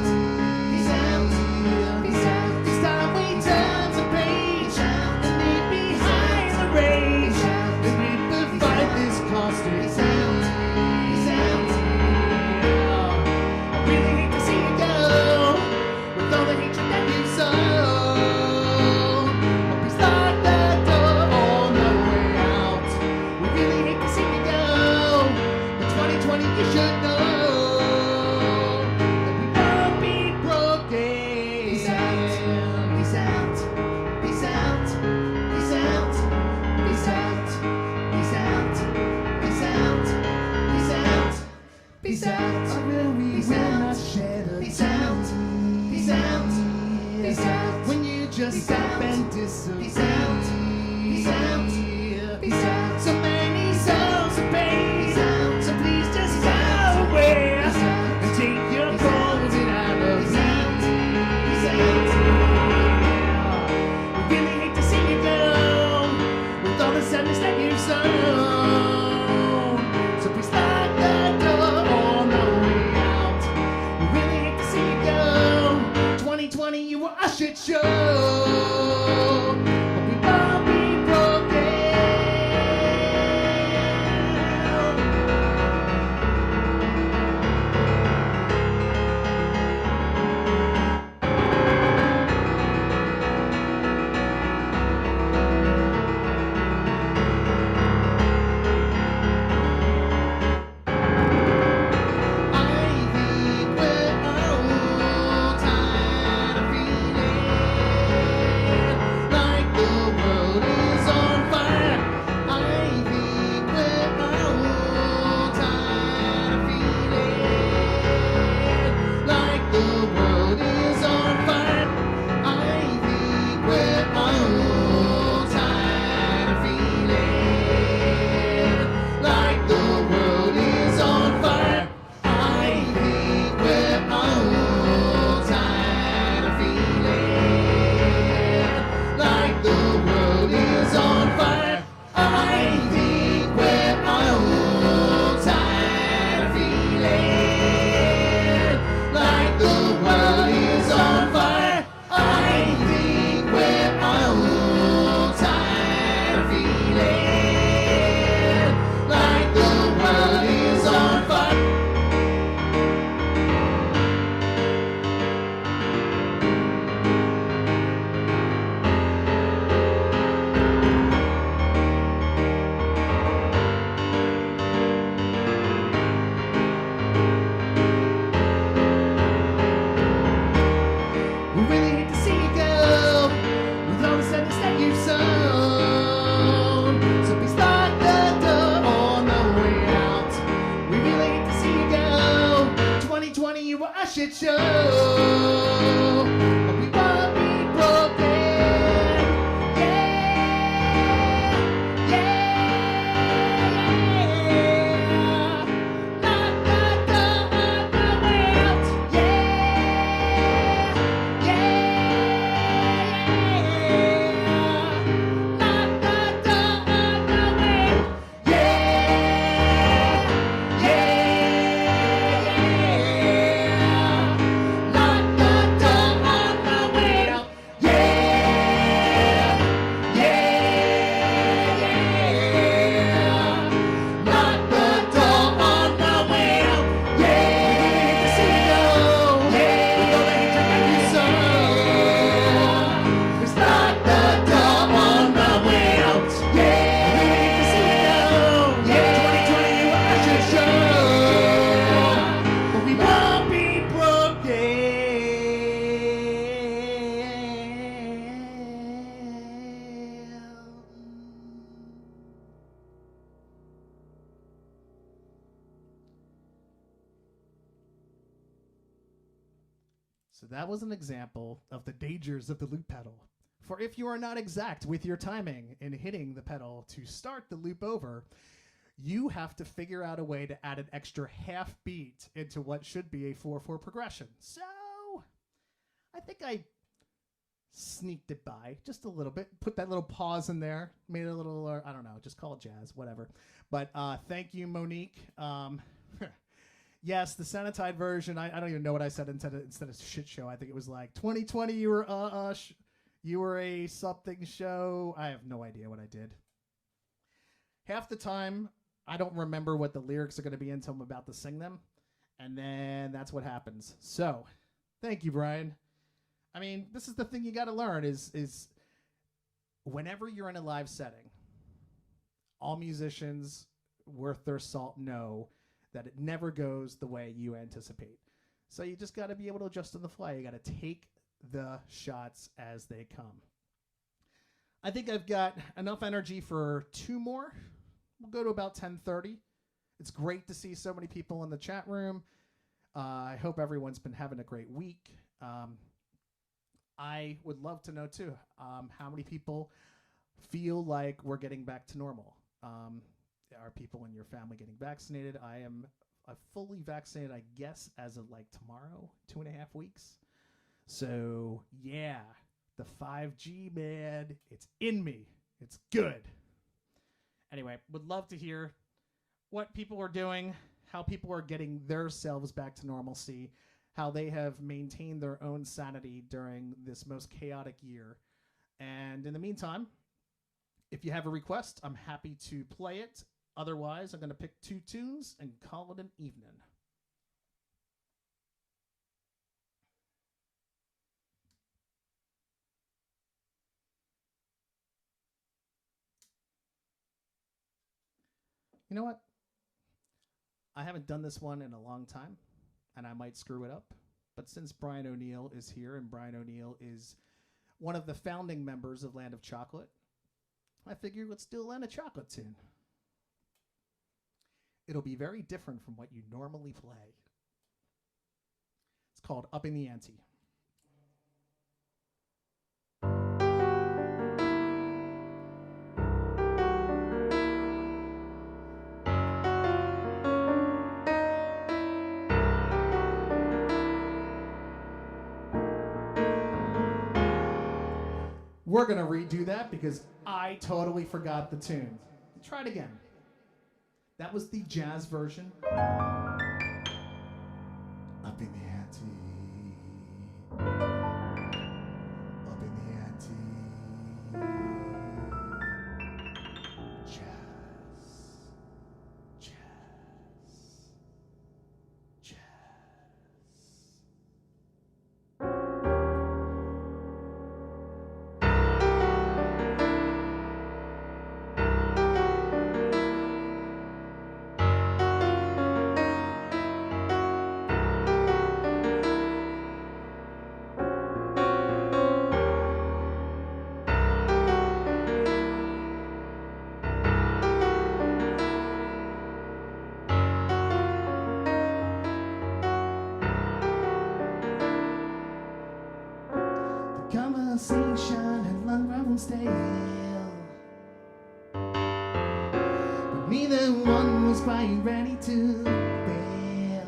Just stop and disappear. Peace out, peace out, peace out. So many souls to pay. Peace out. So please just go away and take your golden out of me. Peace out. We really hate to see you go with all the sadness that you've sown. So please lock the door on the way out. We really hate to see you go. 2020, you were a shit show. shit show. But we won't be broken. Yeah, yeah. Lock the door on the way out. Yeah, yeah. Lock the door on the way out. So that was an example of the dangers of the loop pedal. For if you are not exact with your timing in hitting the pedal to start the loop over, you have to figure out a way to add an extra half beat into what should be a 4/4 progression. So I think I sneaked it by just a little bit, put that little pause in there, made it a little, I don't know, just call it jazz, whatever. But thank you, Monique. Yes, the sanitized version. I don't even know what I said instead of shit show. I think it was like 2020. You were you were a something show. I have no idea what I did. Half the time, I don't remember what the lyrics are going to be until I'm about to sing them, and then that's what happens. So, thank you, Brian. I mean, this is the thing you got to learn is whenever you're in a live setting, all musicians worth their salt know that it never goes the way you anticipate. So you just got to be able to adjust on the fly. You got to take the shots as they come. I think I've got enough energy for 2 more. We'll go to about 10:30. It's great to see so many people in the chat room. I hope everyone's been having a great week. I would love to know, too, how many people feel like we're getting back to normal. Are people in your family getting vaccinated? I am fully vaccinated, I guess, as of like tomorrow, 2.5 weeks. So, yeah, the 5G, man, it's in me. It's good. Anyway, would love to hear what people are doing, how people are getting themselves back to normalcy, how they have maintained their own sanity during this most chaotic year. And in the meantime, if you have a request, I'm happy to play it. Otherwise, I'm going to pick 2 tunes and call it an evening. You know what? I haven't done this one in a long time, and I might screw it up. But since Brian O'Neill is here, and Brian O'Neill is one of the founding members of Land of Chocolate, I figured let's do a Land of Chocolate tune. It'll be very different from what you normally play. It's called Upping the Ante. We're going to redo that because I totally forgot the tune. Try it again. That was the jazz version. Upping the ante. Upping the ante. Jazz. Jazz. Jazz. conversation had long grown stale, but neither one was quite ready to bail.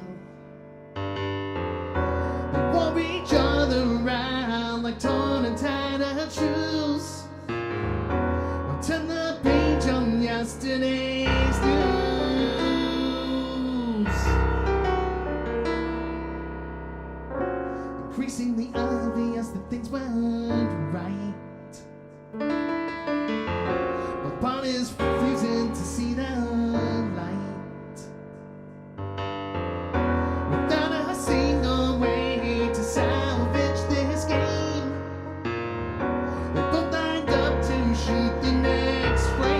They wore each other around like torn and tattered shoes, or turn the page on yesterday's news. Increasingly obvious that things weren't right. Both parties refusing to see the light. Without a single way to salvage this game, they both lined up to shoot the next frame.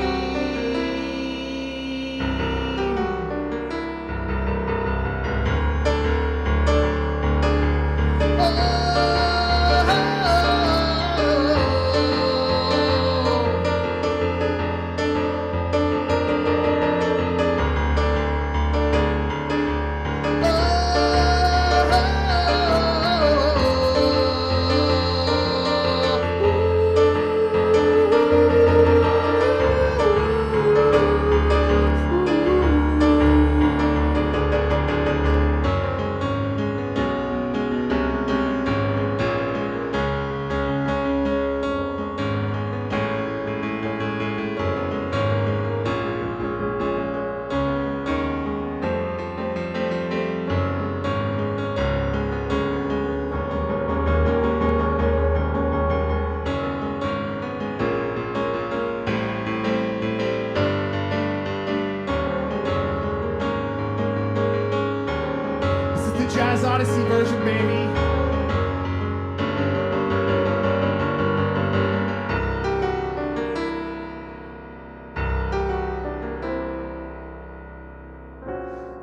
Jazz Odyssey version, baby.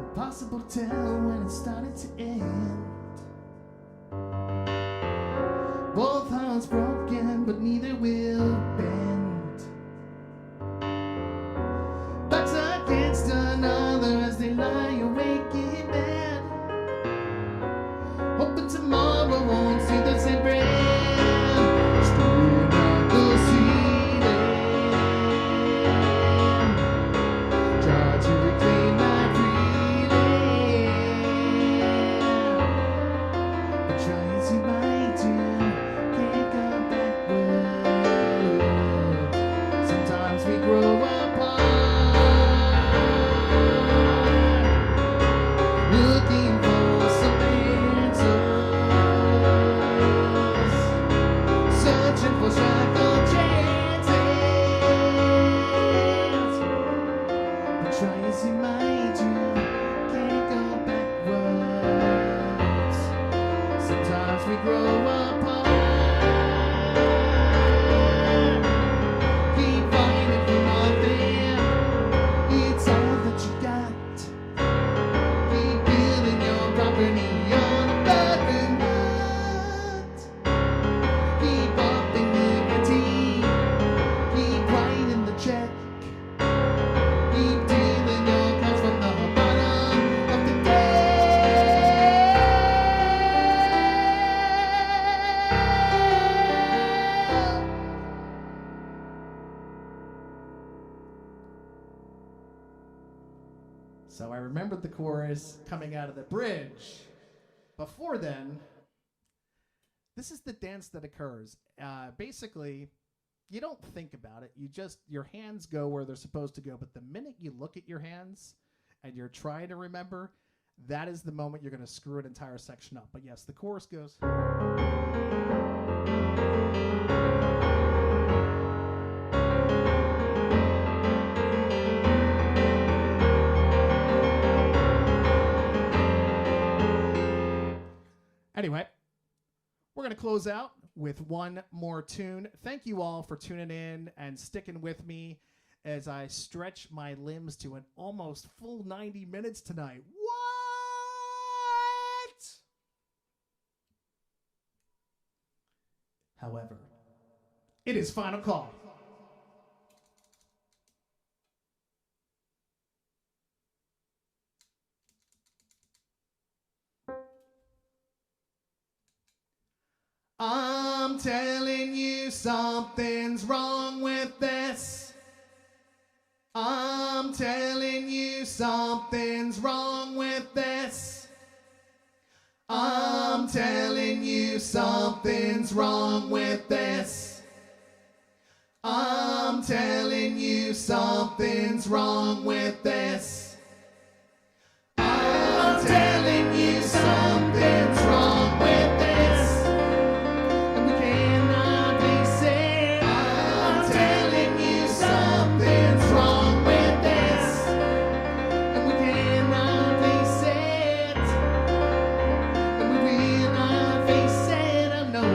Impossible to tell when it started to end. Both hearts broken, but neither will bend. Backs against another as they lie awake in bed, hoping tomorrow won't see the same bread. Staring at the ceiling, try to reclaim my freedom, but try as you might do, can't go backward. Sometimes we grow apart, looking for some answers, searching for second chances, but try as you might, you can't go backwards. Sometimes we grow apart, keep fighting for nothing. It's all that you got. Keep building your property on a broken wood. Keep upping the ante. Keep writing the check. Keep dealing your cards from the bottom of the deck. So I remembered the chorus coming out of the bridge. Before then, this is the dance that occurs. Basically, you don't think about it. Your hands go where they're supposed to go. But the minute you look at your hands and you're trying to remember, that is the moment you're going to screw an entire section up. But yes, the chorus goes. Anyway, we're going to close out with one more tune. Thank you all for tuning in and sticking with me as I stretch my limbs to an almost full 90 minutes tonight. What? However, it is final call. I'm telling you something's wrong with this. I'm telling you something's wrong with this. I'm telling you something's wrong with this. I'm telling you something's wrong with this. I'm telling you something's wrong with this. And we cannot face it. I'm telling you something's wrong with this. And we cannot face it. And we will not face it, I know.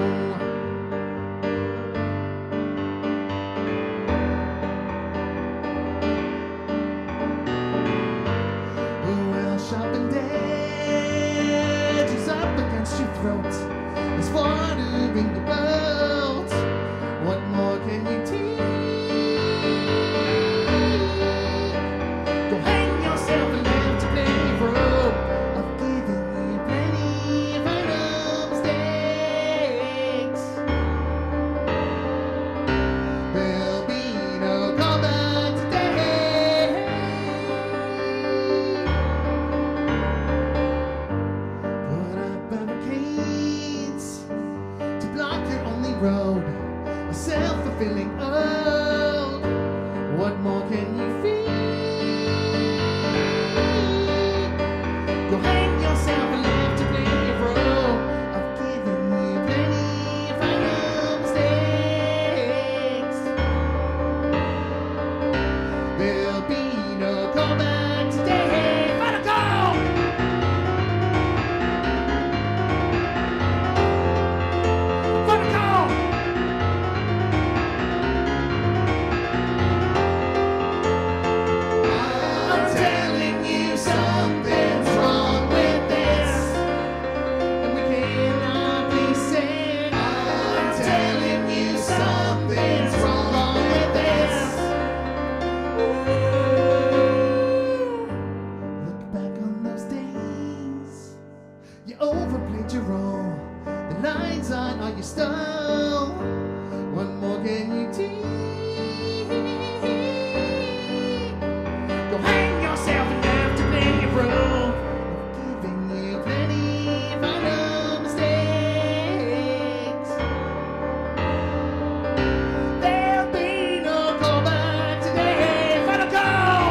Shopping dead is up against your throat. There's water in your boat. What more can you take? Go hang yourself and live to play rope. I've given you plenty of final mistakes. There'll be no comeback today. Road, a self-fulfilling ode. What more can you feel? Go hang yourself and live to play your role. I've given you plenty of final mistakes. There'll be no comeback today. Final call! Overplayed your role. The lines on all you stole. What more can you take? Go hang yourself and have to play your role. I've given you plenty of final mistakes. There'll be no callback today. Final call!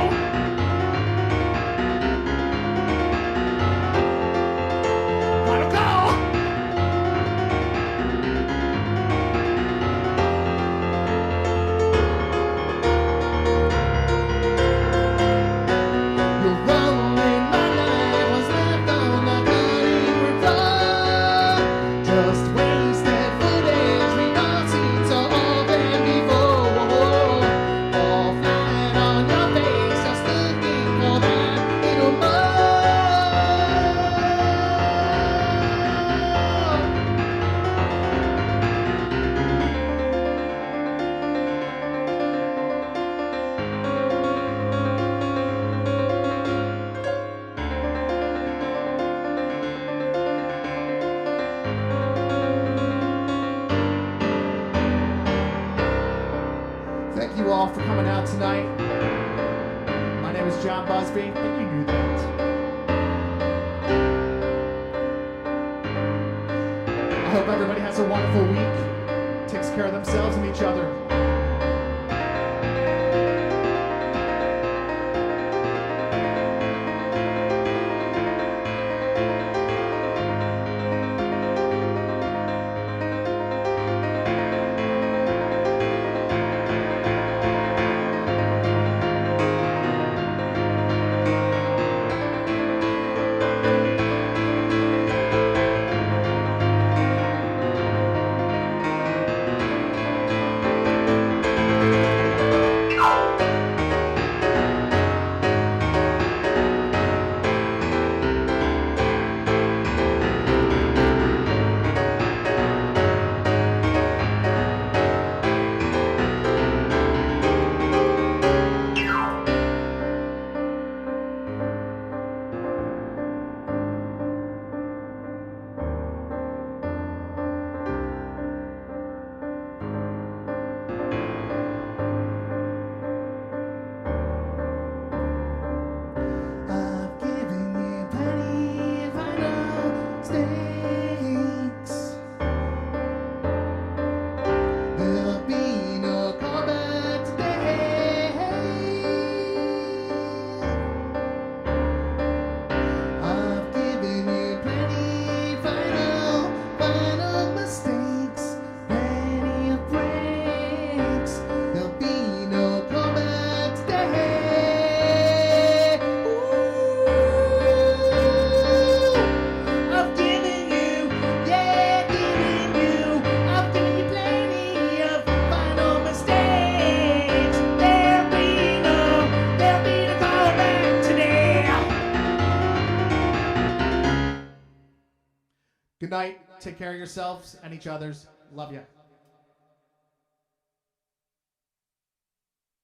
Thank you all for coming out tonight. My name is Jonn Buzby, and you knew that. I hope everybody has a wonderful week, takes care of themselves and each other. Good night. Take care of yourselves and each other's. Love you.